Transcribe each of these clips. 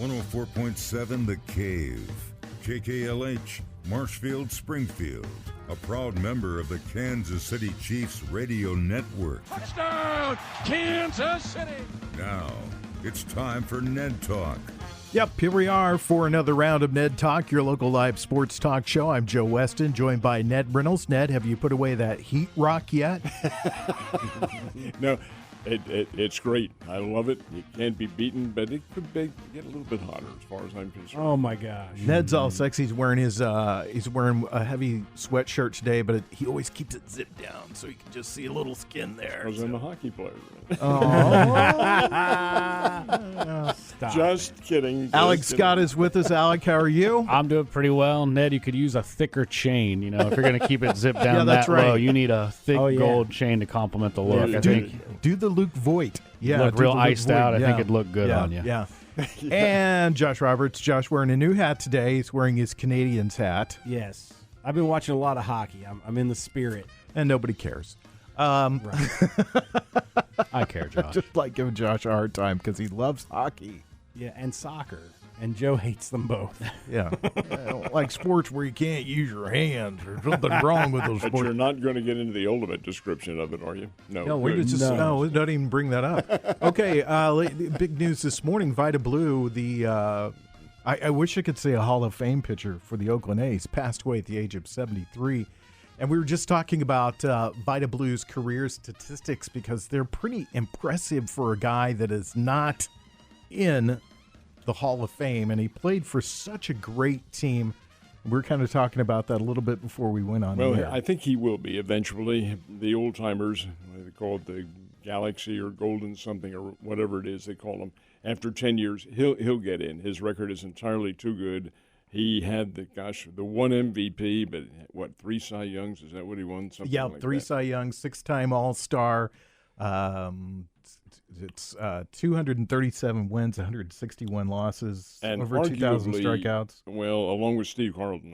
104.7 The Cave, KKLH, Marshfield, Springfield, a proud member of the Kansas City Chiefs radio network. Touchdown, Kansas City! Now, it's time for Ned Talk. Yep, here we are for another round of Ned Talk, your local live sports talk show. I'm Joe Westen, joined by Ned Reynolds. Ned, have you put away that heat rock yet? No, it's great. I love it. It can't be beaten, but it could get a little bit hotter as far as I'm concerned. Oh my gosh! Ned's all sexy. He's wearing a heavy sweatshirt today, but he always keeps it zipped down so you can just see a little skin there. Because I'm a hockey player. Just kidding. Alex Scott is with us. Alec, how are you? I'm doing pretty well. Ned, you could use a thicker chain. You know, if you're going to keep it zipped down that's that right. low, you need a thick gold chain to complement the look. I think Do the Luke Voigt. Yeah, look real iced out. I think it'd look good on you. Yeah. And Josh Roberts. Josh wearing a new hat today. He's wearing his Canadians hat. Yes. I've been watching a lot of hockey. I'm in the spirit. And nobody cares. Right. I care, Josh. Just like giving Josh a hard time because he loves hockey. Yeah, and soccer. And Joe hates them both. Yeah. I don't like sports where you can't use your hands. There's something wrong with those But sports. you're not going to get into the ultimate description of it, are you? No, we good. just no, don't even bring that up. Okay, big news this morning. Vida Blue, I wish I could say a Hall of Fame pitcher for the Oakland A's, passed away at the age of 73. And we were just talking about Vida Blue's career statistics because they're pretty impressive for a guy that is not in the Hall of Fame, and he played for such a great team. We were kind of talking about that a little bit before we went on. Well, the air. I think he will be eventually. The old timers, they call it the Galaxy or Golden something or whatever it is they call him. After 10 years, he'll get in. His record is entirely too good. He had the one MVP, but 3 Cy Youngs? Is that what he won? Something like 3 that. Cy Youngs, 6-time All-Star. It's 237 wins, 161 losses, And over 2,000 strikeouts. Well, along with Steve Carlton,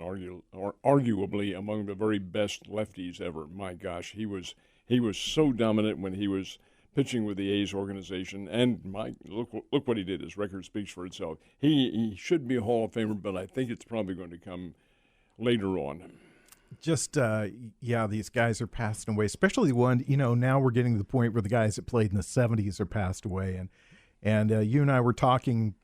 arguably among the very best lefties ever. My gosh, he was so dominant when he was pitching with the A's organization. And look what he did. His record speaks for itself. He should be a Hall of Famer, but I think it's probably going to come later on. Just, these guys are passing away, especially one, now we're getting to the point where the guys that played in the 70s are passed away. And you and I were talking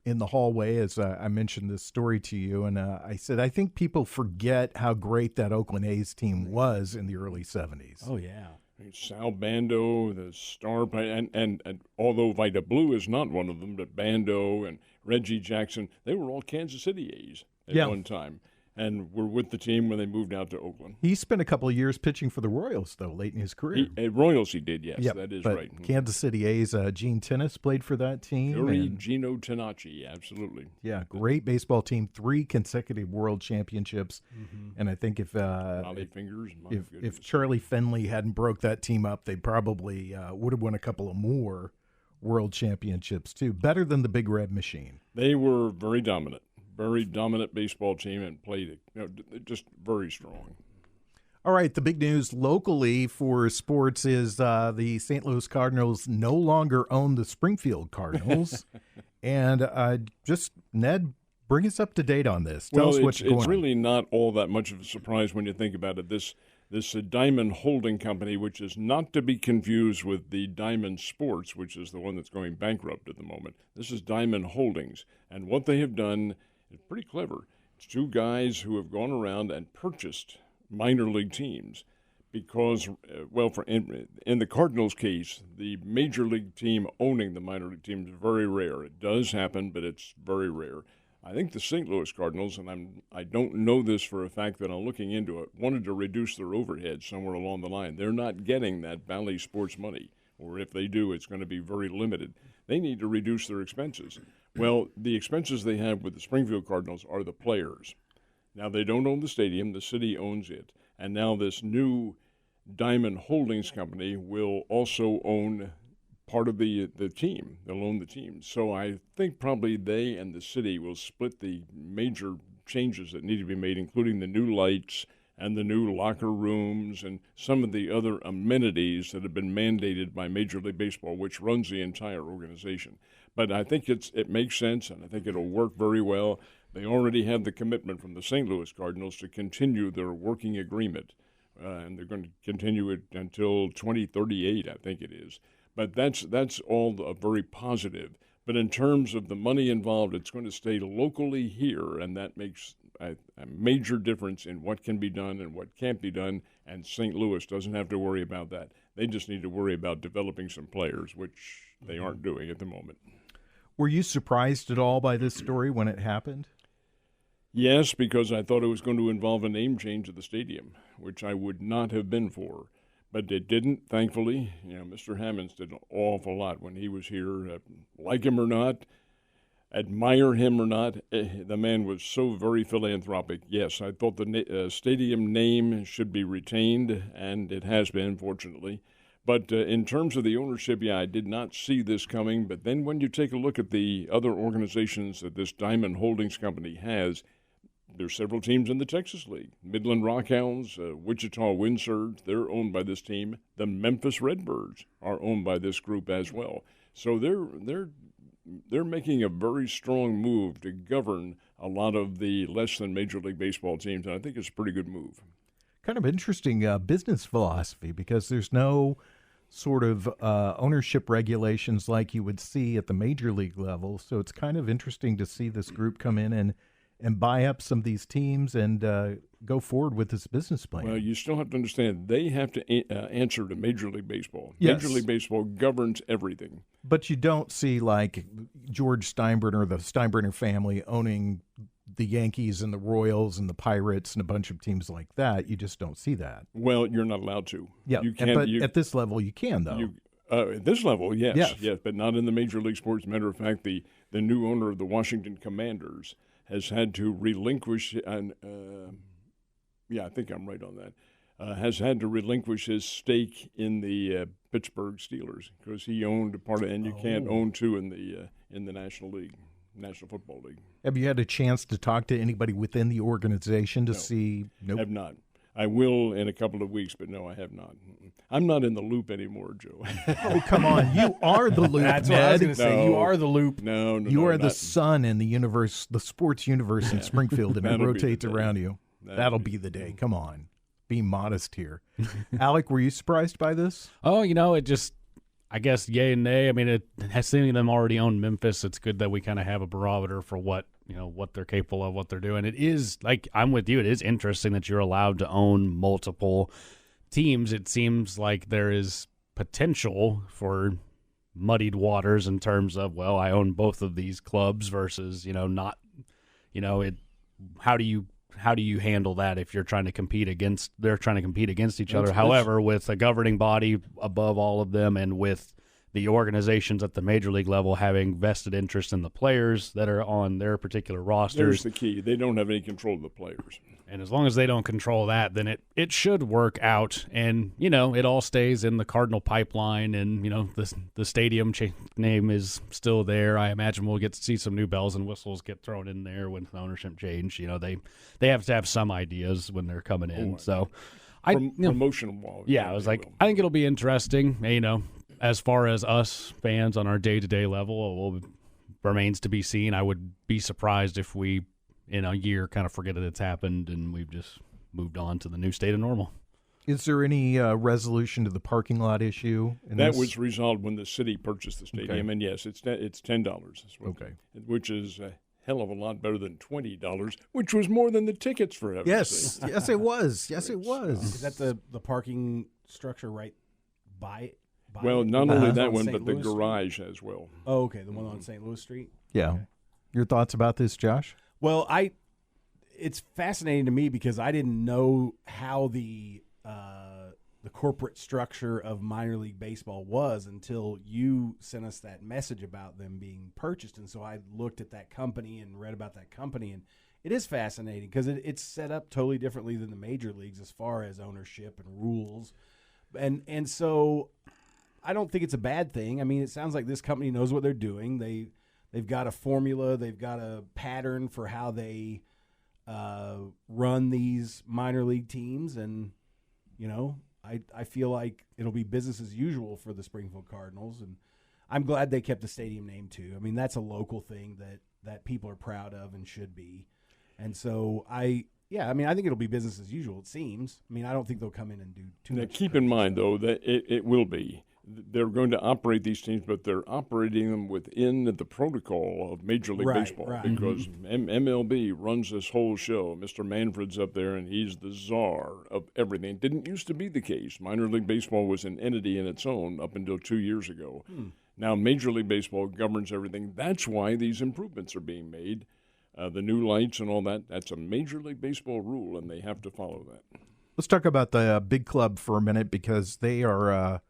in the hallway as I mentioned this story to you, and I said, I think people forget how great that Oakland A's team was in the early 70s. Oh, yeah. Sal Bando, the star player, and although Vida Blue is not one of them, but Bando and Reggie Jackson, they were all Kansas City A's at one time. And were with the team when they moved out to Oakland. He spent a couple of years pitching for the Royals, though, late in his career. At Royals he did, yes. Yep, that is but right. Kansas City A's, Gene Tennis played for that team. Gino Tenacci, absolutely. Yeah, great baseball team, 3 consecutive world championships. Mm-hmm. And I think if Charlie Finley hadn't broke that team up, they probably would have won a couple of more world championships, too. Better than the Big Red Machine. They were very dominant. Very dominant baseball team and played just very strong. All right, the big news locally for sports is the St. Louis Cardinals no longer own the Springfield Cardinals. And Ned, bring us up to date on this. Tell us what's going on. It's really not all that much of a surprise when you think about it. This Diamond Holding Company, which is not to be confused with the Diamond Sports, which is the one that's going bankrupt at the moment. This is Diamond Holdings. And what they have done is pretty clever. It's 2 guys who have gone around and purchased minor league teams because, in the Cardinals' case, the major league team owning the minor league team is very rare. It does happen, but it's very rare. I think the St. Louis Cardinals, and I don't know this for a fact, but I'm looking into it, wanted to reduce their overhead somewhere along the line. They're not getting that Bally Sports money, or if they do, it's going to be very limited. They need to reduce their expenses. Well, the expenses they have with the Springfield Cardinals are the players. Now, they don't own the stadium. The city owns it. And now this new Diamond Holdings Company will also own part of the team. They'll own the team. So I think probably they and the city will split the major changes that need to be made, including the new lights and the new locker rooms and some of the other amenities that have been mandated by Major League Baseball, which runs the entire organization. But I think it makes sense, and I think it'll work very well. They already have the commitment from the St. Louis Cardinals to continue their working agreement, and they're going to continue it until 2038, I think it is. But that's all very positive. But in terms of the money involved, it's going to stay locally here, and that makes a major difference in what can be done and what can't be done, and St. Louis doesn't have to worry about that. They just need to worry about developing some players, which they aren't doing at the moment. Were you surprised at all by this story when it happened? Yes, because I thought it was going to involve a name change of the stadium, which I would not have been for. But it didn't, thankfully. Mr. Hammonds did an awful lot when he was here. Like him or not, admire him or not, the man was so very philanthropic. Yes, I thought the stadium name should be retained, and it has been, fortunately. But in terms of the ownership, I did not see this coming. But then when you take a look at the other organizations that this Diamond Holdings Company has, there's several teams in the Texas League. Midland Rockhounds, Wichita Windsurge, they're owned by this team. The Memphis Redbirds are owned by this group as well. So they're making a very strong move to govern a lot of the less than Major League Baseball teams, and I think it's a pretty good move. Kind of interesting business philosophy, because there's no sort of ownership regulations like you would see at the Major League level. So it's kind of interesting to see this group come in and buy up some of these teams and go forward with this business plan. Well, you still have to understand, they have to answer to Major League Baseball. Yes. Major League Baseball governs everything. But you don't see, like, George Steinbrenner, the Steinbrenner family, owning the Yankees and the Royals and the Pirates and a bunch of teams like that. You just don't see that. Well, you're not allowed to. Yeah, you can't, but at this level, you can, though. At this level, yes, Yes. but not in the Major League Sports. Matter of fact, the new owner of the Washington Commanders has had to relinquish, I think I'm right on that, has had to relinquish his stake in the Pittsburgh Steelers because he owned a part of, and you can't own two in the National League, National Football League. Have you had a chance to talk to anybody within the organization to see? Nope. Have not. I will in a couple of weeks, but no, I have not. I'm not in the loop anymore, Joe. Oh, come on. You are the loop, That's Ned. what I was going to say. No. You are the loop. No, You are the not- sun in the universe, the sports universe in Springfield, and it That'll be the rotates day. around you. That'll be the day. Come on. Be modest here. Alec, were you surprised by this? Oh, it just, I guess, yay and nay. I mean, it has seeing them already own Memphis. It's good that we kind of have a barometer for what they're capable of, what they're doing. It is, like, I'm with you. It is interesting that you're allowed to own multiple teams. It seems like there is potential for muddied waters in terms of, well, I own both of these clubs versus, not, how do you handle that if they're trying to compete against each other? However, with a governing body above all of them and with the organizations at the Major League level having vested interest in the players that are on their particular rosters. There's the key. They don't have any control of the players. And as long as they don't control that, then it should work out. And, it all stays in the Cardinal pipeline. And, the stadium name is still there. I imagine we'll get to see some new bells and whistles get thrown in there when the ownership change. They have to have some ideas when they're coming in. So Promotional. I was like, I think it'll be interesting. As far as us fans on our day-to-day level, it remains to be seen. I would be surprised if we, in a year, kind of forget that it's happened and we've just moved on to the new state of normal. Is there any resolution to the parking lot issue? That was resolved when the city purchased the stadium, and yes, it's $10. Okay. Which is a hell of a lot better than $20, which was more than the tickets for heaven's sake. Yes, it was. Yes, it was. Is that the parking structure right by Well, not the only one that on one, St. but the Louis Street? garage as well. Oh, okay, the one on St. Louis Street. Yeah. Okay. Your thoughts about this, Josh? Well, it's fascinating to me because I didn't know how the corporate structure of minor league baseball was until you sent us that message about them being purchased, and so I looked at that company and read about that company, and it is fascinating because it's set up totally differently than the major leagues as far as ownership and rules, and so I don't think it's a bad thing. I mean, it sounds like this company knows what they're doing. They've got a formula. They've got a pattern for how they run these minor league teams, and I feel like it'll be business as usual for the Springfield Cardinals, and I'm glad they kept the stadium name too. I mean, that's a local thing that people are proud of and should be, and so I think it'll be business as usual. It seems. I mean, I don't think they'll come in and do too much. Keep in mind, though, that it will be. They're going to operate these teams, but they're operating them within the protocol of Major League Baseball, because MLB runs this whole show. Mr. Manfred's up there, and he's the czar of everything. It didn't used to be the case. Minor League Baseball was an entity in its own up until 2 years ago. Now Major League Baseball governs everything. That's why these improvements are being made. The new lights and all that, that's a Major League Baseball rule, and they have to follow that. Let's talk about the big club for a minute, because they are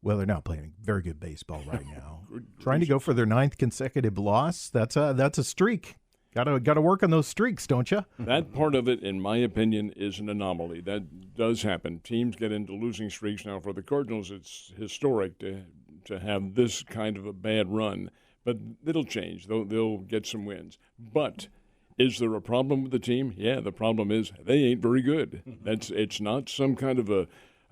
they're not playing very good baseball right now. Trying to go for their 9th consecutive loss. That's a streak. Got to work on those streaks, don't you? That part of it, in my opinion, is an anomaly. That does happen. Teams get into losing streaks. Now, for the Cardinals, it's historic to have this kind of a bad run. But it'll change. They'll get some wins. But is there a problem with the team? Yeah, the problem is they ain't very good. It's not some kind of a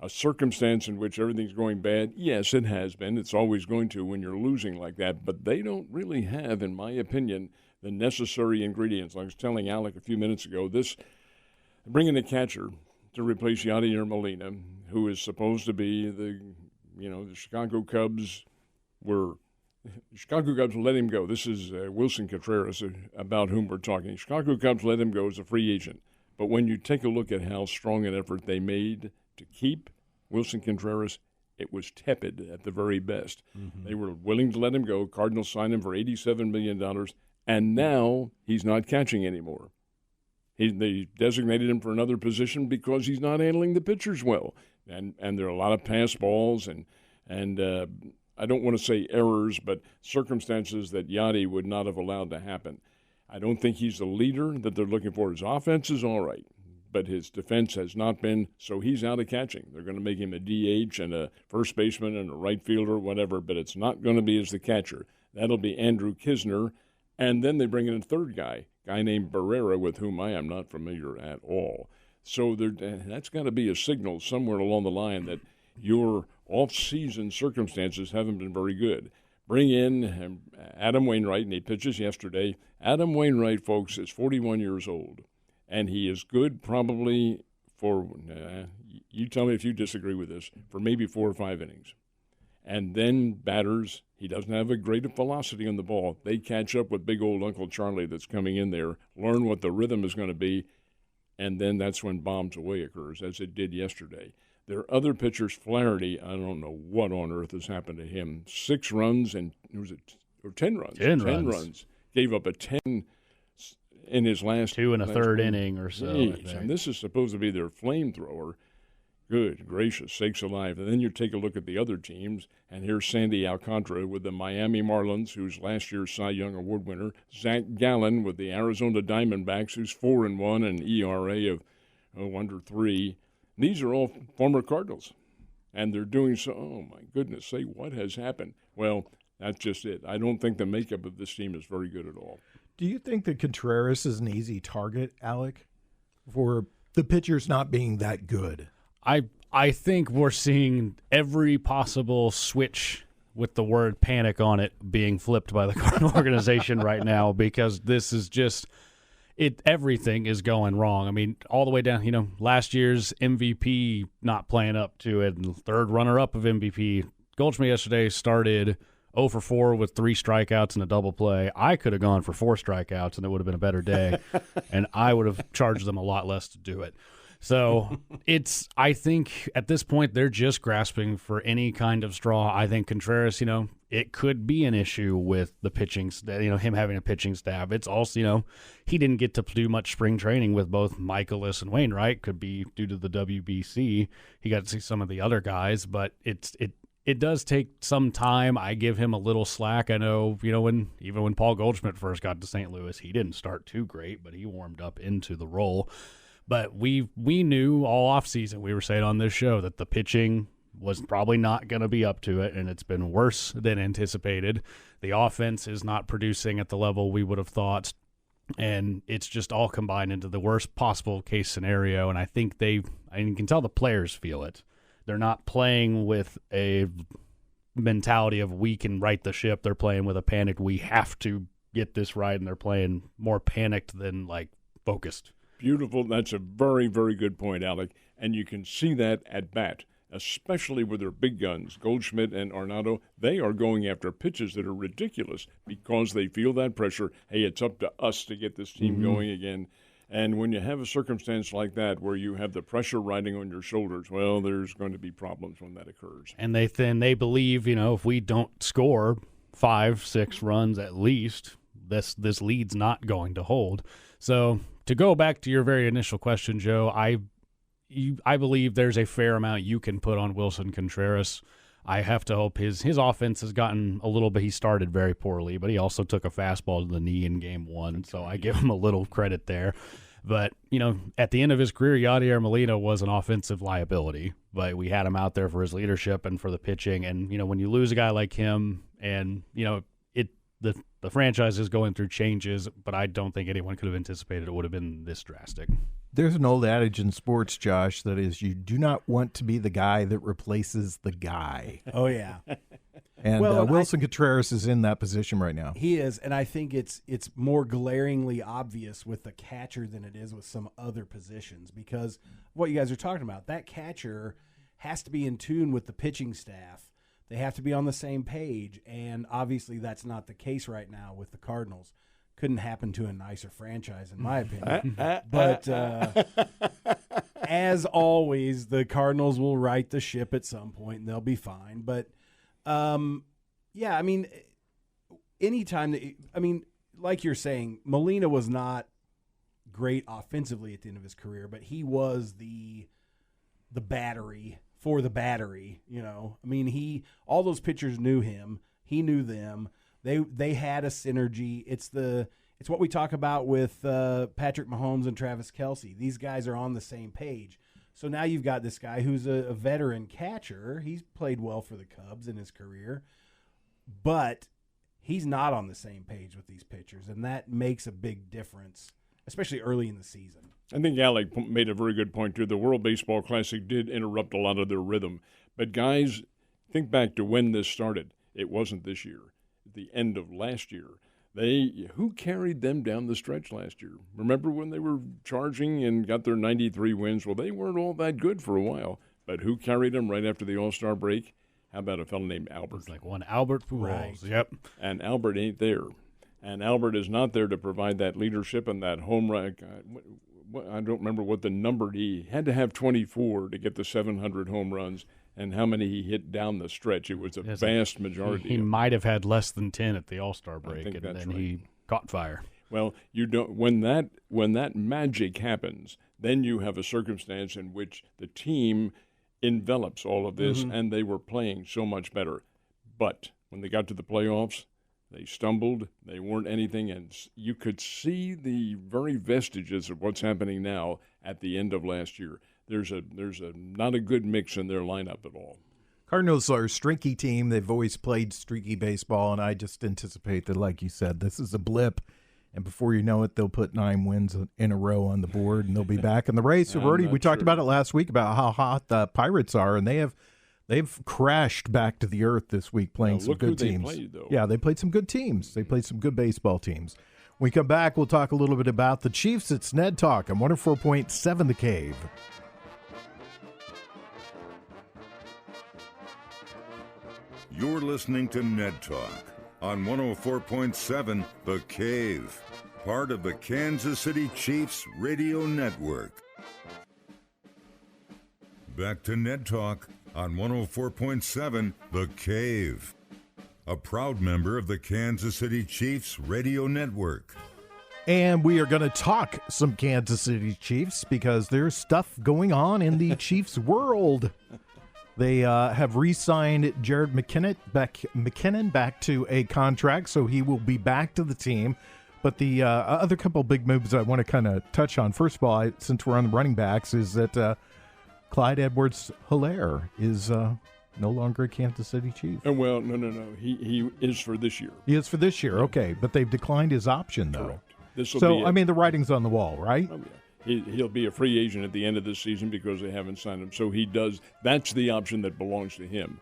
circumstance in which everything's going bad. Yes, it has been. It's always going to when you're losing like that. But they don't really have, in my opinion, the necessary ingredients. Like I was telling Alec a few minutes ago, bringing a catcher to replace Yadier Molina, who is supposed to be the Chicago Cubs let him go. This is Wilson Contreras, about whom we're talking. Chicago Cubs let him go as a free agent. But when you take a look at how strong an effort they made to keep Wilson Contreras, it was tepid at the very best. They were willing to let him go. Cardinals signed him for $87 million, and now he's not catching anymore. They designated him for another position because he's not handling the pitchers well. And there are a lot of pass balls and I don't want to say errors, but circumstances that Yadi would not have allowed to happen. I don't think he's the leader that they're looking for. His offense is all right, but his defense has not been, so he's out of catching. They're going to make him a DH and a first baseman and a right fielder, whatever, but it's not going to be as the catcher. That'll be Andrew Kisner, and then they bring in a third guy named Barrera, with whom I am not familiar at all. So that's got to be a signal somewhere along the line that your off-season circumstances haven't been very good. Bring in Adam Wainwright, and he pitches yesterday. Adam Wainwright, folks, is 41 years old, and he is good probably for, you tell me if you disagree with this, for maybe 4 or 5 innings. And then batters, he doesn't have a great velocity on the ball. They catch up with big old Uncle Charlie that's coming in there, learn what the rhythm is going to be, and then that's when bombs away occurs, as it did yesterday. There are other pitchers, Flaherty, I don't know what on earth has happened to him. 6 runs and, was it, or 10 runs? 10 runs. Gave up a 10 in his last 2 and a third inning or so. And this is supposed to be their flamethrower. Good gracious sakes alive. And then you take a look at the other teams, and here's Sandy Alcantara with the Miami Marlins, who's last year's Cy Young Award winner. Zach Gallen with the Arizona Diamondbacks, who's 4-1 and ERA of under 3. These are all former Cardinals, and they're doing so. Oh, my goodness, say what has happened? Well, that's just it. I don't think the makeup of this team is very good at all. Do you think that Contreras is an easy target, Alec, for the pitchers not being that good? I think we're seeing every possible switch with the word panic on it being flipped by the Cardinal organization right now, because this is just – everything is going wrong. I mean, all the way down, last year's MVP not playing up to it, and third runner-up of MVP. Goldschmidt yesterday started 0 for 4 with 3 strikeouts and a double play. I could have gone for 4 strikeouts, and it would have been a better day, and I would have charged them a lot less to do it. So I think at this point they're just grasping for any kind of straw. I think Contreras, it could be an issue with the pitching, him having a pitching staff. It's also, he didn't get to do much spring training with both Michaelis and Wainwright. Could be due to the WBC. He got to see some of the other guys, but it does take some time. I give him a little slack. I know, when Paul Goldschmidt first got to St. Louis, he didn't start too great, but he warmed up into the role. But we knew all offseason, we were saying on this show, that the pitching was probably not going to be up to it, and it's been worse than anticipated. The offense is not producing at the level we would have thought. And it's just all combined into the worst possible case scenario. And I think you can tell the players feel it. They're not playing with a mentality of we can right the ship. They're playing with a panic. We have to get this right. And they're playing more panicked than like focused. Beautiful. That's a very, very good point, Alec. And you can see that at bat, especially with their big guns, Goldschmidt and Arenado. They are going after pitches that are ridiculous because they feel that pressure. Hey, it's up to us to get this team going again. And when you have a circumstance like that where you have the pressure riding on your shoulders, well, there's going to be problems when that occurs. And they believe, if we don't score 5-6 runs at least, this lead's not going to hold. So to go back to your very initial question, Joe, I believe there's a fair amount you can put on Wilson Contreras. I have to hope his offense has gotten a little bit. He started very poorly, but he also took a fastball to the knee in game 1, so I give him a little credit there. But, at the end of his career, Yadier Molina was an offensive liability, but we had him out there for his leadership and for the pitching. And, when you lose a guy like him and, the franchise is going through changes, but I don't think anyone could have anticipated it would have been this drastic. There's an old adage in sports, Josh, that is you do not want to be the guy that replaces the guy. Oh, yeah. And Wilson Contreras is in that position right now. He is, and I think it's more glaringly obvious with the catcher than it is with some other positions because what you guys are talking about, that catcher has to be in tune with the pitching staff. They have to be on the same page, and obviously that's not the case right now with the Cardinals. Couldn't happen to a nicer franchise, in my opinion. But as always, the Cardinals will right the ship at some point, and they'll be fine. But, anytime like you're saying, Molina was not great offensively at the end of his career, but he was the battery for the battery, all those pitchers knew him. He knew them. They had a synergy. It's what we talk about with Patrick Mahomes and Travis Kelce. These guys are on the same page. So now you've got this guy who's a veteran catcher. He's played well for the Cubs in his career, but he's not on the same page with these pitchers, and that makes a big difference, especially early in the season. I think Alec made a very good point, too. The World Baseball Classic did interrupt a lot of their rhythm. But, guys, think back to when this started. It wasn't this year. At the end of last year. Who carried them down the stretch last year? Remember when they were charging and got their 93 wins? Well, they weren't all that good for a while. But who carried them right after the All-Star break? How about a fellow named Albert? It's like one Albert Pujols. Right. Yep. And Albert ain't there. And Albert is not there to provide that leadership and that home run. I don't remember what the number. He had to have 24 to get the 700 home runs, and how many he hit down the stretch. It was a vast majority. He might have had less than 10 at the All-Star break, and then he caught fire. Well, you don't. When that magic happens, then you have a circumstance in which the team envelops all of this, and they were playing so much better. But when they got to the playoffs, they stumbled. They weren't anything, and you could see the very vestiges of what's happening now at the end of last year. There's a not a good mix in their lineup at all. Cardinals are a streaky team. They've always played streaky baseball, and I just anticipate that, like you said, this is a blip, and before you know it, they'll put 9 wins in a row on the board, and they'll be back in the race. We talked about it last week about how hot the Pirates are, and they've crashed back to the earth this week playing some good teams. They played, though. Yeah, they played some good teams. They played some good baseball teams. When we come back, we'll talk a little bit about the Chiefs. It's Ned Talk on 104.7 The Cave. You're listening to Ned Talk on 104.7 The Cave, part of the Kansas City Chiefs radio network. Back to Ned Talk on 104.7 The Cave, a proud member of the Kansas City Chiefs radio network. And we are going to talk some Kansas City Chiefs because there's stuff going on in the Chiefs world. They have re-signed Jared McKinnon back to a contract, so he will be back to the team. But the other couple big moves I want to kind of touch on, first of all, since we're on the running backs, is that Clyde Edwards-Helaire is no longer a Kansas City Chief. Well, no. He is for this year. He is for this year, okay. But they've declined his option, though. Correct. So, I mean, the writing's on the wall, right? Oh, yeah. He'll be a free agent at the end of this season because they haven't signed him. So he does. That's the option that belongs to him.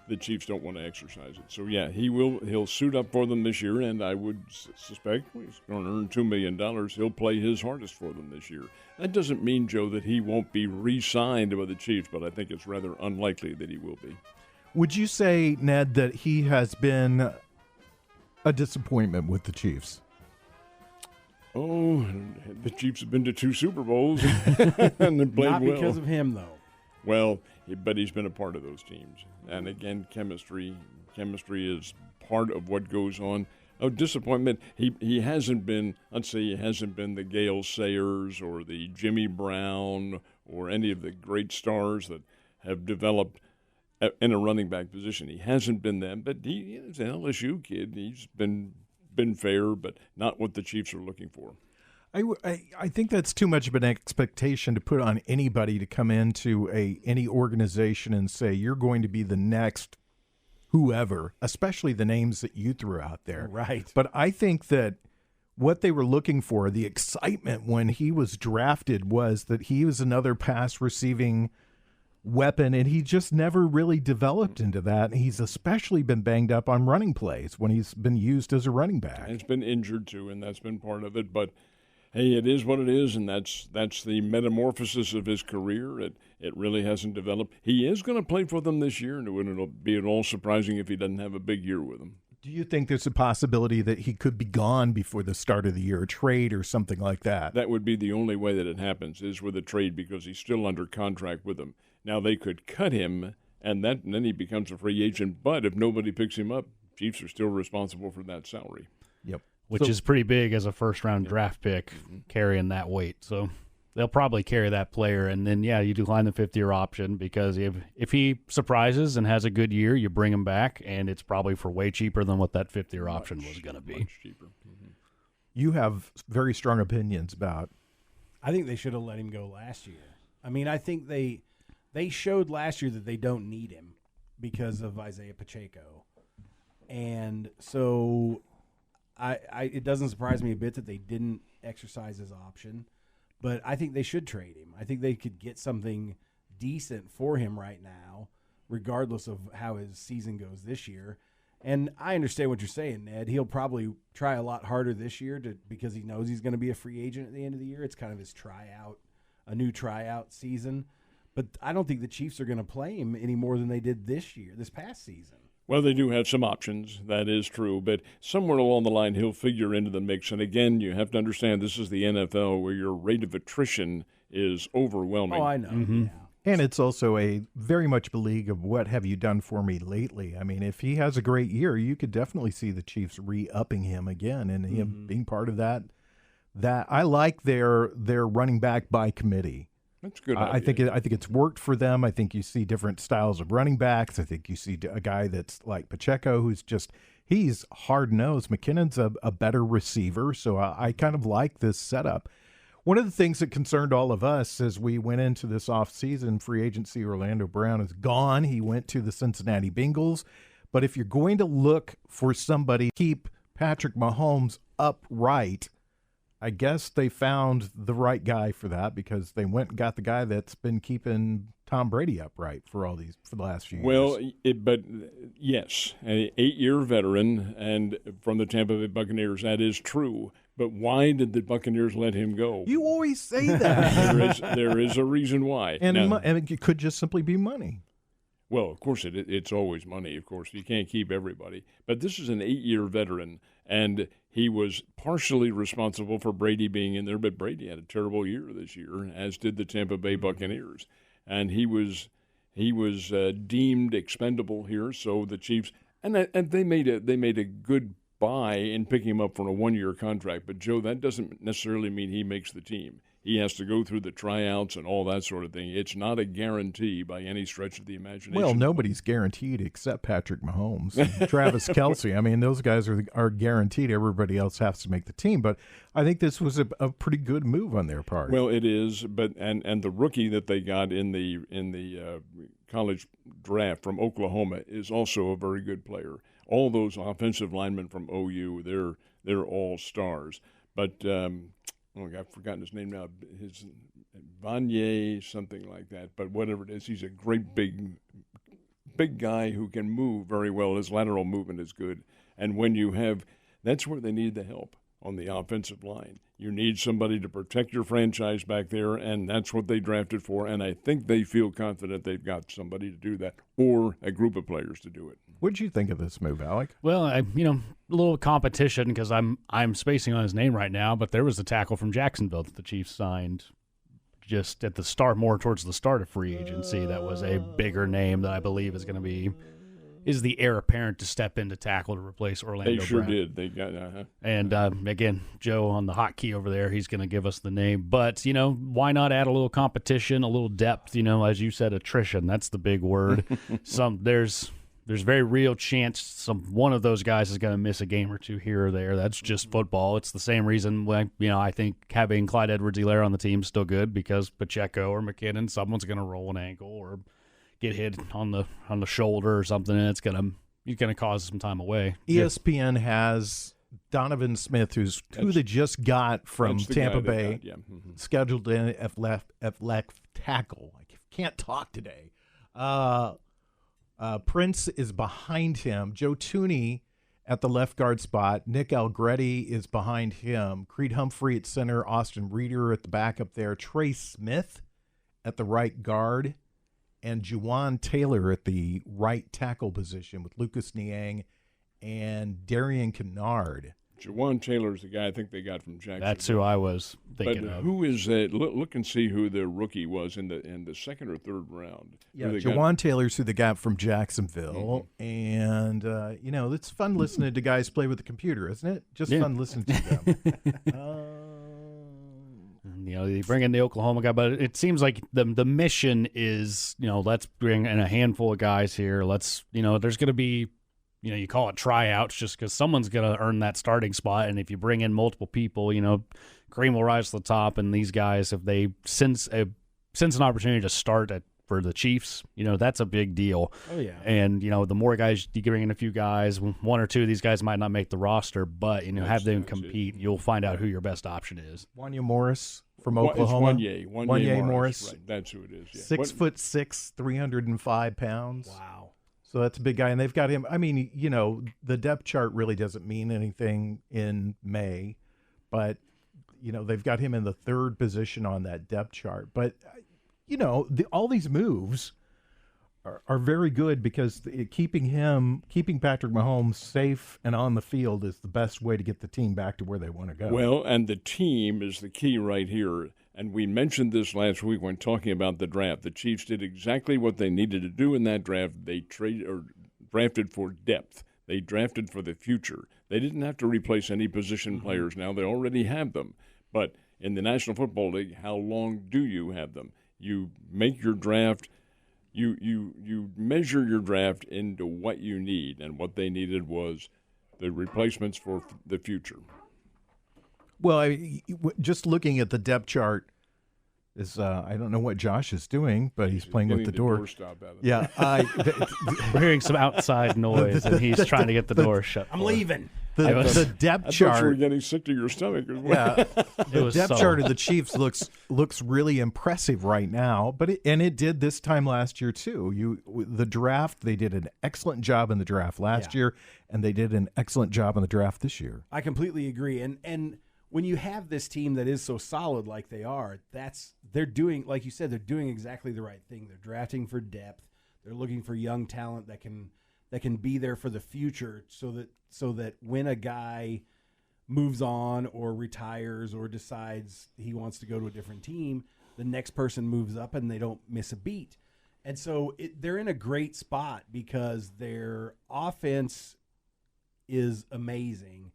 The Chiefs don't want to exercise it. So, yeah, he'll suit up for them this year, and I would suspect he's going to earn $2 million. He'll play his hardest for them this year. That doesn't mean, Joe, that he won't be re-signed by the Chiefs, but I think it's rather unlikely that he will be. Would you say, Ned, that he has been a disappointment with the Chiefs? Oh, the Chiefs have been to 2 Super Bowls and they've played Not well. because of him, though. Well, but he's been a part of those teams. And again, chemistry is part of what goes on. Oh, disappointment. He hasn't been, let's say he hasn't been the Gale Sayers or the Jimmy Brown or any of the great stars that have developed in a running back position. He hasn't been them, but he's an LSU kid. He's been fair, but not what the Chiefs are looking for. I think that's too much of an expectation to put on anybody to come into any organization and say you're going to be the next whoever, especially the names that you threw out there. Right. But I think that what they were looking for, the excitement when he was drafted, was that he was another pass receiving weapon, and he just never really developed into that. And he's especially been banged up on running plays when he's been used as a running back. He's been injured too, and that's been part of it. But hey, it is what it is, and that's the metamorphosis of his career. It really hasn't developed. He is going to play for them this year, and it wouldn't be at all surprising if he doesn't have a big year with them. Do you think there's a possibility that he could be gone before the start of the year, a trade or something like that? That would be the only way that it happens, is with a trade, because he's still under contract with them. Now, they could cut him, and then he becomes a free agent. But if nobody picks him up, Chiefs are still responsible for that salary. Yep. Which is pretty big as a first-round draft pick, carrying that weight. So they'll probably carry that player. And then, yeah, you decline the 5th-year option because if he surprises and has a good year, you bring him back, and it's probably for way cheaper than what that 5th-year option was going to be. Much cheaper. Mm-hmm. You have very strong opinions about. I think they should have let him go last year. I mean, I think they showed last year that they don't need him because of Isaiah Pacheco. And so it doesn't surprise me a bit that they didn't exercise his option, but I think they should trade him. I think they could get something decent for him right now, regardless of how his season goes this year. And I understand what you're saying, Ned. He'll probably try a lot harder this year because he knows he's going to be a free agent at the end of the year. It's kind of his a new tryout season. But I don't think the Chiefs are going to play him any more than they did this past season. Well, they do have some options. That is true. But somewhere along the line, he'll figure into the mix. And again, you have to understand this is the NFL where your rate of attrition is overwhelming. Oh, I know. Mm-hmm. Yeah. And it's also a very much a league of what have you done for me lately. I mean, if he has a great year, you could definitely see the Chiefs re-upping him again and him being part of that. I like their running back by committee. That's good. I think it's worked for them. I think you see different styles of running backs. I think you see a guy that's like Pacheco, who's he's hard-nosed. McKinnon's a better receiver, so I kind of like this setup. One of the things that concerned all of us as we went into this offseason, free agency, Orlando Brown is gone. He went to the Cincinnati Bengals. But if you're going to look for somebody to keep Patrick Mahomes upright, I guess they found the right guy for that because they went and got the guy that's been keeping Tom Brady upright for the last few years. Well, but yes, an 8-year veteran and from the Tampa Bay Buccaneers, that is true. But why did the Buccaneers let him go? You always say that. there is a reason why. And it could just simply be money. Well, of course, it's always money, of course. You can't keep everybody. But this is an 8-year veteran, and he was partially responsible for Brady being in there, but Brady had a terrible year this year, as did the Tampa Bay Buccaneers. And he was deemed expendable here, so the Chiefs and they made a good buy in picking him up for a 1-year contract. But, Joe, that doesn't necessarily mean he makes the team. He has to go through the tryouts and all that sort of thing. It's not a guarantee by any stretch of the imagination. Well, nobody's guaranteed except Patrick Mahomes and Travis Kelce. I mean, those guys are guaranteed. Everybody else has to make the team. But I think this was a pretty good move on their part. Well, it is. But and the rookie that they got in the college draft from Oklahoma is also a very good player. All those offensive linemen from OU, they're all stars. But I've forgotten his name now. His Vanier, something like that. But whatever it is, he's a great big guy who can move very well. His lateral movement is good. And when you have, that's where they need the help on the offensive line. You need somebody to protect your franchise back there, and that's what they drafted for. And I think they feel confident they've got somebody to do that, or a group of players to do it. What did you think of this move, Alec? Well, a little competition because I'm spacing on his name right now, but there was a tackle from Jacksonville that the Chiefs signed just at the start, more towards the start of free agency. That was a bigger name that I believe is the heir apparent to step into tackle to replace Orlando They sure Brown. did. They got And again, Joe on the hotkey over there, he's going to give us the name. But, why not add a little competition, a little depth, as you said, attrition. That's the big word. There's very real chance one of those guys is going to miss a game or two here or there. That's just football. It's the same reason why, I think having Clyde Edwards-Helaire on the team is still good because Pacheco or McKinnon, someone's going to roll an ankle or get hit on the shoulder or something, and it's going to cause some time away. ESPN has Donovan Smith, who they just got from Tampa Bay, scheduled in at left tackle. I can't talk today. Prince is behind him. Joe Tooney at the left guard spot. Nick Algretti is behind him. Creed Humphrey at center. Austin Reeder at the back up there. Trey Smith at the right guard. And Juwan Taylor at the right tackle position with Lucas Niang and Darian Kennard. Juwan Taylor's the guy I think they got from Jacksonville. That's who I was thinking but of. Who is look and see who the rookie was in the second or third round. Yeah, Juwan Taylor's who they got from Jacksonville. And, it's fun listening to guys play with the computer, isn't it? Just fun listening to them. They bring in the Oklahoma guy, but it seems like the mission is, let's bring in a handful of guys here. Let's, there's going to be, you call it tryouts just because someone's going to earn that starting spot. And if you bring in multiple people, cream will rise to the top. And these guys, if they sense an opportunity to start for the Chiefs, that's a big deal. Oh, yeah. And, the more guys you bring in, a few guys, one or two of these guys might not make the roster, but, have them compete. You'll find out who your best option is. Wanya Morris from Oklahoma. It's Wanya Morris. Right, that's who it is. Yeah. 6'6", 305 pounds. Wow. So that's a big guy. And they've got him. I mean, the depth chart really doesn't mean anything in May, but, they've got him in the third position on that depth chart. But, all these moves are very good because keeping Patrick Mahomes safe and on the field is the best way to get the team back to where they want to go. Well, and the team is the key right here. And we mentioned this last week when talking about the draft. The Chiefs did exactly what they needed to do in that draft. They drafted for depth. They drafted for the future. They didn't have to replace any position players now. They already have them. But in the National Football League, how long do you have them? You make your draft. You measure your draft into what you need, and what they needed was the replacements for the future. Well, just looking at the depth chart is I don't know what Josh is doing, but he's playing with the door. Yeah, we're hearing some outside noise, and he's trying to get the door shut. I'm leaving. The depth chart. I thought you were getting sick to your stomach. Yeah, the depth chart of the Chiefs looks really impressive right now, but it did this time last year too. The draft, they did an excellent job in the draft last year, and they did an excellent job in the draft this year. I completely agree, and when you have this team that is so solid like they are, they're doing, like you said, they're doing exactly the right thing. They're drafting for depth. They're looking for young talent that can be there for the future, so that when a guy moves on or retires or decides he wants to go to a different team, the next person moves up and they don't miss a beat. And so they're in a great spot because their offense is amazing,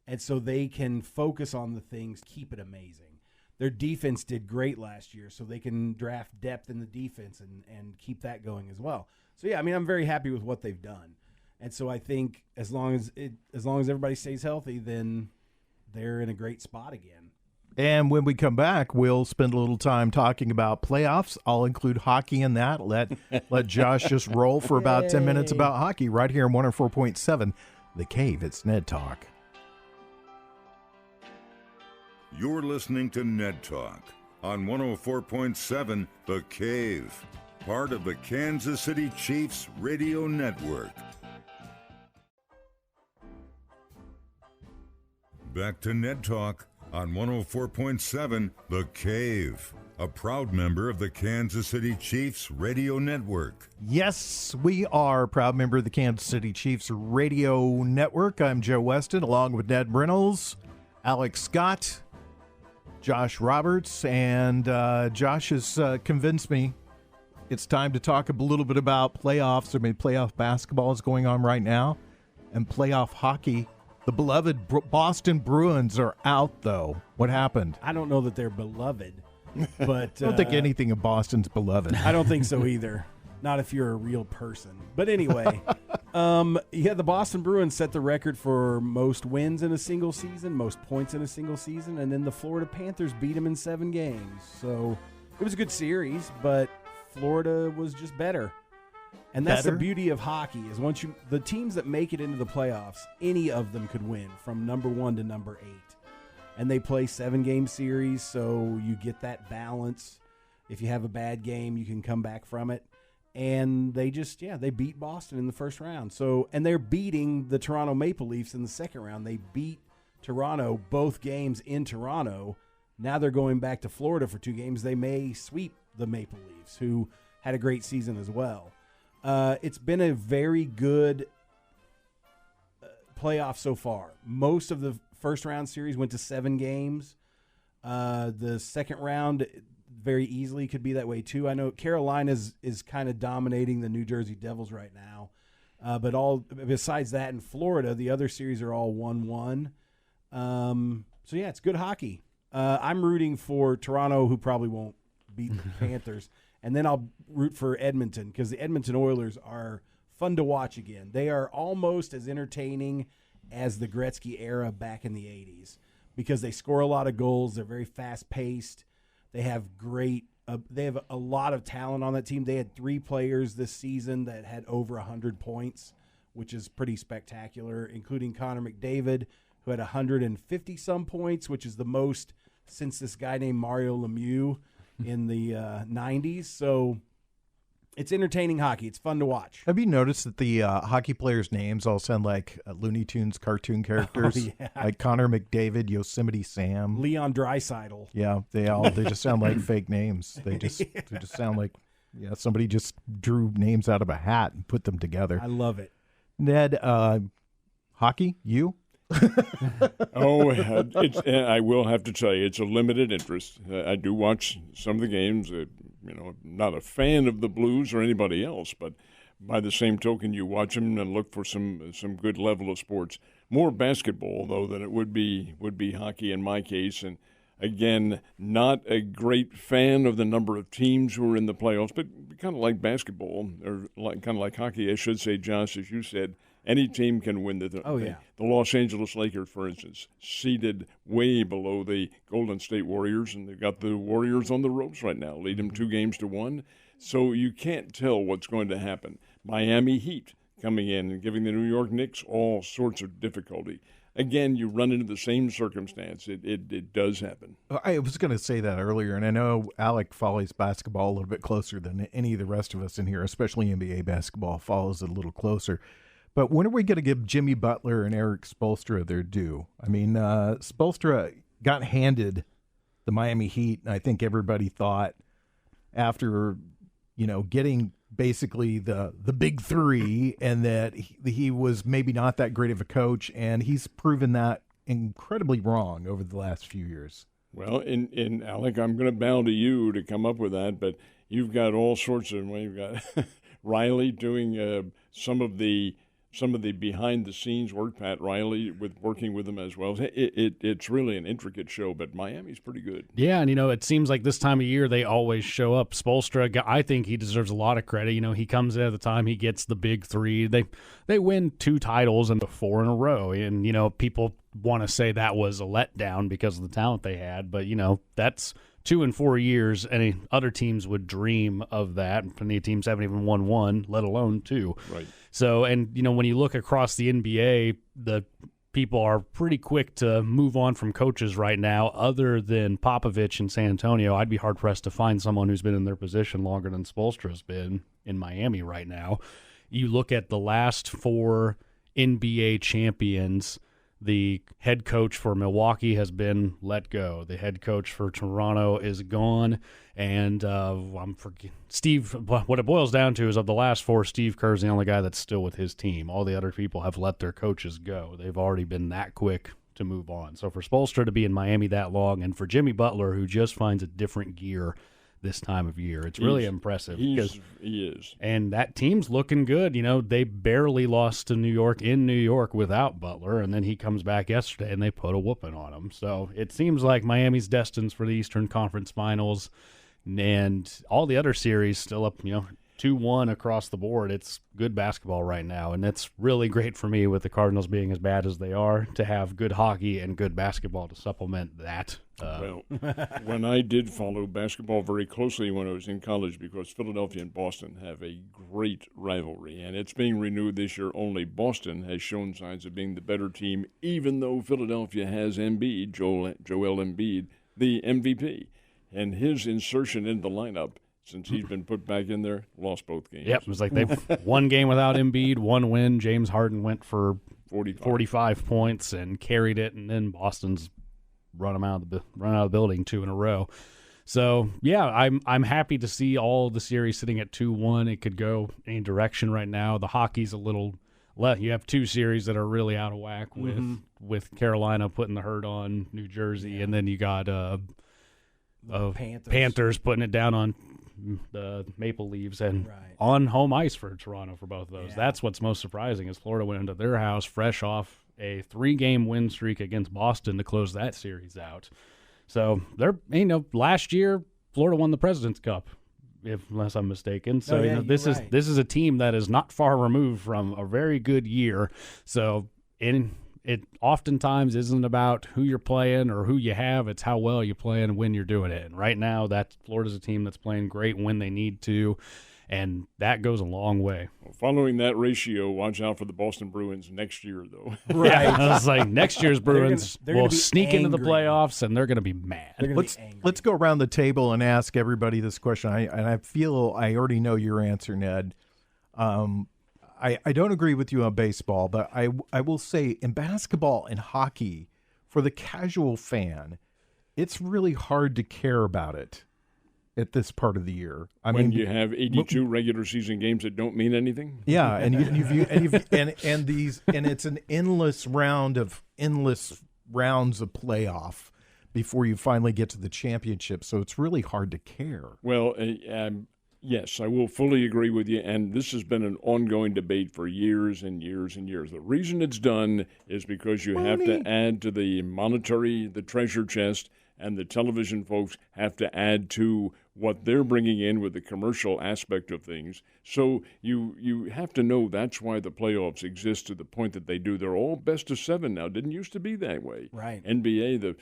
and so they can focus on the things, keep it amazing. Their defense did great last year, so they can draft depth in the defense and keep that going as well. So, yeah, I mean, I'm very happy with what they've done. And so I think as long as everybody stays healthy, then they're in a great spot again. And when we come back, we'll spend a little time talking about playoffs. I'll include hockey in that. Let Josh just roll for about 10 minutes about hockey right here on 104.7 The Cave. It's Ned Talk. You're listening to Ned Talk on 104.7 The Cave, part of the Kansas City Chiefs Radio Network. Back to Ned Talk on 104.7 The Cave, a proud member of the Kansas City Chiefs Radio Network. Yes, we are a proud member of the Kansas City Chiefs Radio Network. I'm Joe Westen, along with Ned Reynolds, Alex Scott, Josh Roberts, and Josh has convinced me it's time to talk a little bit about playoffs. I mean, playoff basketball is going on right now, and playoff hockey. The beloved Boston Bruins are out, though. What happened? I don't know that they're beloved, but I don't think anything in Boston's beloved. I don't think so either. Not if you're a real person. But anyway, the Boston Bruins set the record for most wins in a single season, most points in a single season, and then the Florida Panthers beat them in 7 games. So it was a good series, but Florida was just better. And that's the beauty of hockey is the teams that make it into the playoffs, any of them could win from number 1 to number 8. And they play 7-game series, so you get that balance. If you have a bad game, you can come back from it. And they beat Boston in the first round. So, and they're beating the Toronto Maple Leafs in the second round. They beat Toronto both games in Toronto. Now they're going back to Florida for 2 games. They may sweep the Maple Leafs, who had a great season as well. It's been a very good playoff so far. Most of the first round series went to 7 games. The second round very easily could be that way too. I know Carolina is kind of dominating the New Jersey Devils right now. But besides that in Florida, the other series are all 1-1. So yeah, it's good hockey. I'm rooting for Toronto, who probably won't beat the Panthers. And then I'll root for Edmonton because the Edmonton Oilers are fun to watch again. They are almost as entertaining as the Gretzky era back in the 80s because they score a lot of goals. They're very fast-paced. They have they have a lot of talent on that team. They had 3 players this season that had over 100 points, which is pretty spectacular, including Connor McDavid, who had 150-some points, which is the most since this guy named Mario Lemieux in the 90s. So it's entertaining hockey. It's fun to watch. Have you noticed that the hockey players' names all sound like Looney Tunes cartoon characters? Oh, yeah. Like Connor McDavid, Yosemite Sam, Leon Draisaitl. Yeah, they just sound like fake names. They just sound like somebody just drew names out of a hat and put them together. I love it. Ned, hockey, you? I will have to tell you, it's a limited interest. I do watch some of the games. Not a fan of the Blues or anybody else, but by the same token, you watch them and look for some good level of sports. More basketball, though, than it would be hockey in my case. And again, not a great fan of the number of teams who are in the playoffs, but kind of like basketball, or kind of like hockey, I should say, Josh, as you said. Any team can win the Los Angeles Lakers, for instance, seeded way below the Golden State Warriors, and they've got the Warriors on the ropes right now, lead them 2-1. So you can't tell what's going to happen. Miami Heat coming in and giving the New York Knicks all sorts of difficulty. Again, you run into the same circumstance. It does happen. I was going to say that earlier, and I know Alec follows basketball a little bit closer than any of the rest of us in here, especially NBA basketball follows it a little closer. But when are we going to give Jimmy Butler and Eric Spoelstra their due? I mean, Spoelstra got handed the Miami Heat, and I think everybody thought after, getting basically the big 3 and that he was maybe not that great of a coach, and he's proven that incredibly wrong over the last few years. Well, in Alec, I'm going to bow to you to come up with that, but you've got all sorts of, you've got Riley doing some of the behind-the-scenes work, Pat Riley working with them as well. It's really an intricate show, but Miami's pretty good. Yeah, and it seems like this time of year they always show up. Spoelstra, I think he deserves a lot of credit. He comes in at the time, he gets the big 3. They win 2 titles and 4 in a row, and people want to say that was a letdown because of the talent they had, but that's 2 in 4 years. Any other teams would dream of that. Plenty of teams haven't even won 1, let alone 2. Right. So, and when you look across the NBA, the people are pretty quick to move on from coaches right now. Other than Popovich in San Antonio, I'd be hard-pressed to find someone who's been in their position longer than Spoelstra's been in Miami right now. You look at the last 4 NBA champions, the head coach for Milwaukee has been let go. The head coach for Toronto is gone. And what it boils down to is of the last 4, Steve Kerr's the only guy that's still with his team. All the other people have let their coaches go. They've already been that quick to move on. So for Spoelstra to be in Miami that long, and for Jimmy Butler, who just finds a different gear this time of year, it's really impressive. He is. And that team's looking good. You know, they barely lost to New York in New York without Butler, and then he comes back yesterday and they put a whooping on him. So it seems like Miami's destined for the Eastern Conference Finals, and all the other series still up, 2-1 across the board. It's good basketball right now, and it's really great for me with the Cardinals being as bad as they are to have good hockey and good basketball to supplement that. Well, when I did follow basketball very closely when I was in college, because Philadelphia and Boston have a great rivalry, and it's being renewed this year. Only Boston has shown signs of being the better team, even though Philadelphia has Embiid, Joel Embiid, the MVP. And his insertion in the lineup, since he's been put back in there, lost both games. Yep, it was like they've one game without Embiid, 1 win. James Harden went for 45 points and carried it, and then Boston's run out of the building 2 in a row. So yeah, I'm happy to see all the series sitting at 2-1. It could go any direction right now. The hockey's a little less. You have 2 series that are really out of whack with Carolina putting the hurt on New Jersey, and then you got Panthers putting it down on the Maple Leafs and on home ice for Toronto for both of those. Yeah. That's what's most surprising is Florida went into their house fresh off a 3-game win streak against Boston to close that series out. So they're, last year Florida won the President's Cup, unless I'm mistaken. So this is a team that is not far removed from a very good year. So it oftentimes isn't about who you're playing or who you have. It's how well you play and when you're doing it. And right now, Florida's a team that's playing great when they need to, and that goes a long way. Well, following that ratio, watch out for the Boston Bruins next year, though. Right. Yeah, I was like, next year's Bruins will sneak into the playoffs, and they're going to be mad. Let's go around the table and ask everybody this question. I feel I already know your answer, Ned. I don't agree with you on baseball, but I will say in basketball and hockey, for the casual fan, it's really hard to care about it at this part of the year. When you have 82 regular season games that don't mean anything. Yeah, and it's an endless rounds of playoff before you finally get to the championship. So it's really hard to care. Well, yes, I will fully agree with you, and this has been an ongoing debate for years and years and years. The reason it's done is because you have to add to the treasure chest, and the television folks have to add to what they're bringing in with the commercial aspect of things. So you have to know that's why the playoffs exist to the point that they do. They're all best of 7 now. Didn't used to be that way. Right. NBA,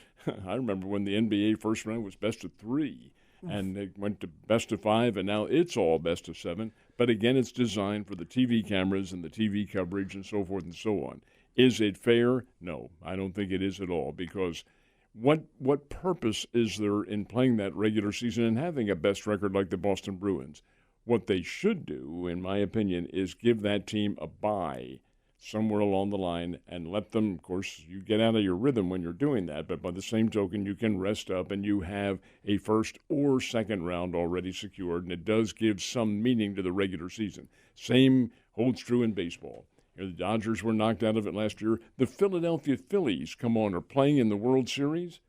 I remember when the NBA first round was best of 3. And it went to best of 5, and now it's all best of 7. But again, it's designed for the TV cameras and the TV coverage and so forth and so on. Is it fair? No, I don't think it is at all, because what purpose is there in playing that regular season and having a best record like the Boston Bruins? What they should do, in my opinion, is give that team a bye somewhere along the line and let them, of course, you get out of your rhythm when you're doing that, but by the same token, you can rest up and you have a first or second round already secured, and it does give some meaning to the regular season. Same holds true in baseball. The Dodgers were knocked out of it last year. The Philadelphia Phillies, are playing in the World Series.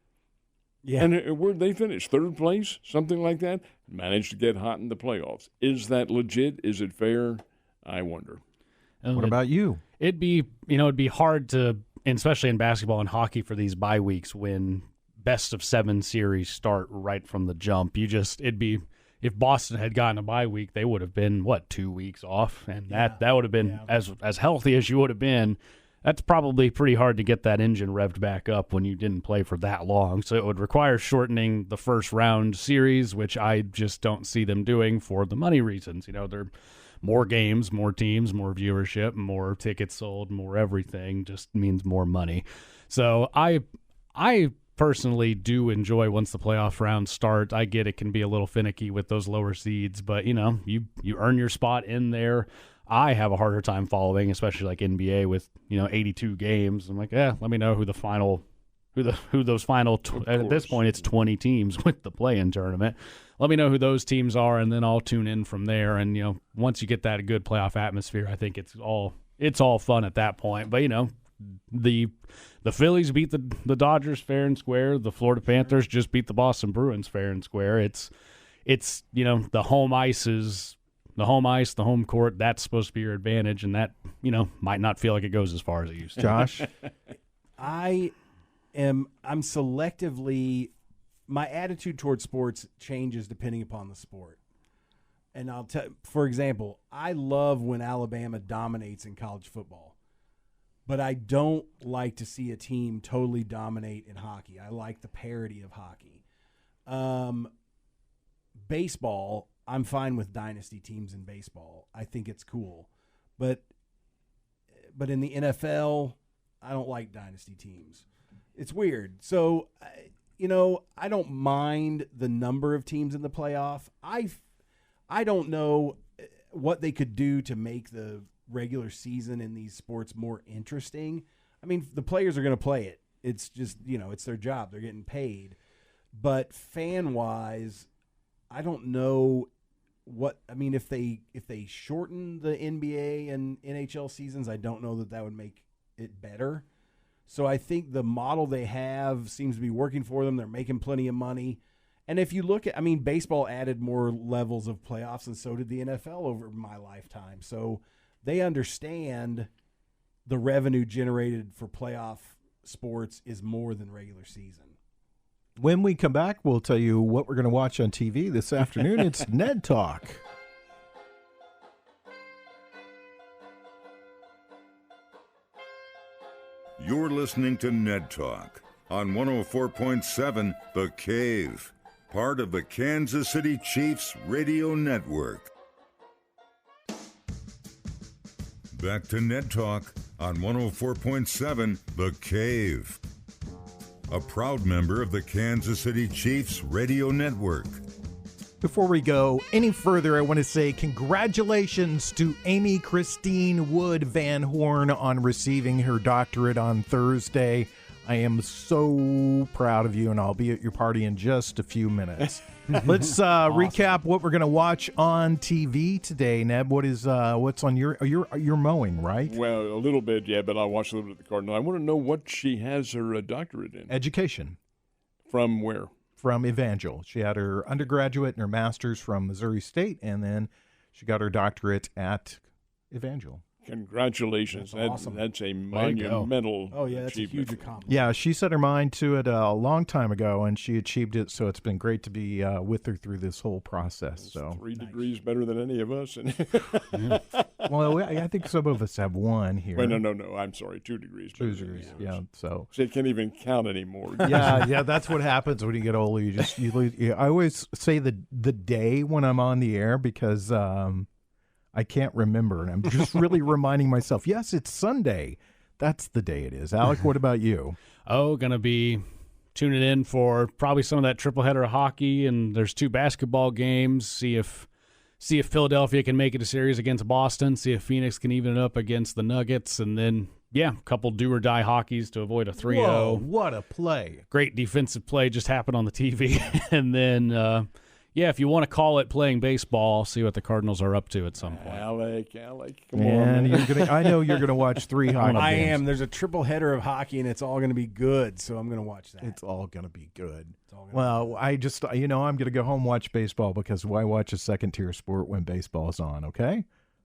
Yeah. And where'd they finish? 3rd place? Something like that? Managed to get hot in the playoffs. Is that legit? Is it fair? I wonder. What about you? It'd be hard to, especially in basketball and hockey, for these bye weeks when best of 7 series start right from the jump. If Boston had gotten a bye week, they would have been 2 weeks off, and that would have been as healthy as you would have been. That's probably pretty hard to get that engine revved back up when you didn't play for that long. So it would require shortening the first round series, which I just don't see them doing for the money reasons. They're more games, more teams, more viewership, more tickets sold, more everything just means more money. So I personally do enjoy once the playoff rounds start. I get it can be a little finicky with those lower seeds, but you earn your spot in there. I have a harder time following, especially like NBA with 82 games. I'm like, let me know who the final, who those final. At this point, it's 20 teams with the play-in tournament. Let me know who those teams are, and then I'll tune in from there. And once you get that good playoff atmosphere, I think it's all fun at that point. But the Phillies beat the Dodgers fair and square. The Florida Panthers just beat the Boston Bruins fair and square. It's the home ice, the home court. That's supposed to be your advantage, and that might not feel like it goes as far as it used to. Josh, I'm selectively. My attitude towards sports changes depending upon the sport. And I'll tell, for example, I love when Alabama dominates in college football, but I don't like to see a team totally dominate in hockey. I like the parity of hockey. Baseball, I'm fine with dynasty teams in baseball. I think it's cool, but in the NFL, I don't like dynasty teams. It's weird. So, I don't mind the number of teams in the playoff. I don't know what they could do to make the regular season in these sports more interesting. I mean, the players are going to play it. It's just, it's their job. They're getting paid. But fan-wise, I don't know if they shorten the NBA and NHL seasons, I don't know that would make it better. So I think the model they have seems to be working for them. They're making plenty of money. And if you look at, baseball added more levels of playoffs, and so did the NFL over my lifetime. So they understand the revenue generated for playoff sports is more than regular season. when we come back, we'll tell you what we're going to watch on TV this afternoon. It's Ned Talk. You're listening to Ned Talk on 104.7 The Cave, part of the Kansas City Chiefs radio network. Back to Ned Talk on 104.7 The Cave, a proud member of the Kansas City Chiefs radio network. Before we go any further, I want to say congratulations to Amy Christine Wood Van Horn on receiving her doctorate on Thursday. I am so proud of you, and I'll be at your party in just a few minutes. Let's recap what we're going to watch on TV today, Ned. What's on your mowing, right? Well, a little bit, yeah, but I'll watch a little bit of the Cardinal. I want to know what she has her doctorate in. Education. From where? From Evangel. She had her undergraduate and her master's from Missouri State, and then she got her doctorate at Evangel. Congratulations. That's awesome. That's a monumental Oh, yeah, that's achievement. a huge accomplishment. Yeah, she set her mind to it a long time ago, and she achieved it, so it's been great to be with her through this whole process. That's so 3 degrees better than any of us. Well, I think some of us have one here. Wait, no. I'm sorry. 2 degrees. 2 degrees, yeah. So She can't even count anymore. yeah, that's what happens when you get older. You lose. I always say the day when I'm on the air because I can't remember, and I'm just really reminding myself, yes, it's Sunday. That's the day it is. Alec, what about you? Gonna be tuning in for probably some of that triple header of hockey, and there's 2 basketball games. See if Philadelphia can make it a series against Boston. See if Phoenix can even it up against the Nuggets, and then a couple do or die hockeys to avoid a 3-0. Whoa, what a play! Great defensive play just happened on the TV, and then. If you want to call it playing baseball, see what the Cardinals are up to at some point. Alec, come on. Man. I know you're going to watch 3 hockey I games. am. There's a triple header of hockey, and it's all going to be good, so I'm going to watch that. It's all going to be good. Well, I just, I'm going to go home and watch baseball because why watch a second-tier sport when baseball's on, okay?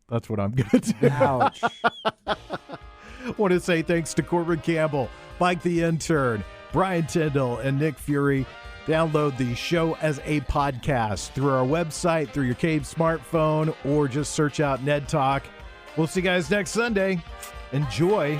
That's what I'm going to do. Ouch. Want to say thanks to Corbin Campbell, Mike the Intern, Brian Tyndall, and Nick Fury. Download the show as a podcast through our website, through your Cave smartphone, or just search out Ned Talk. We'll see you guys next Sunday. Enjoy.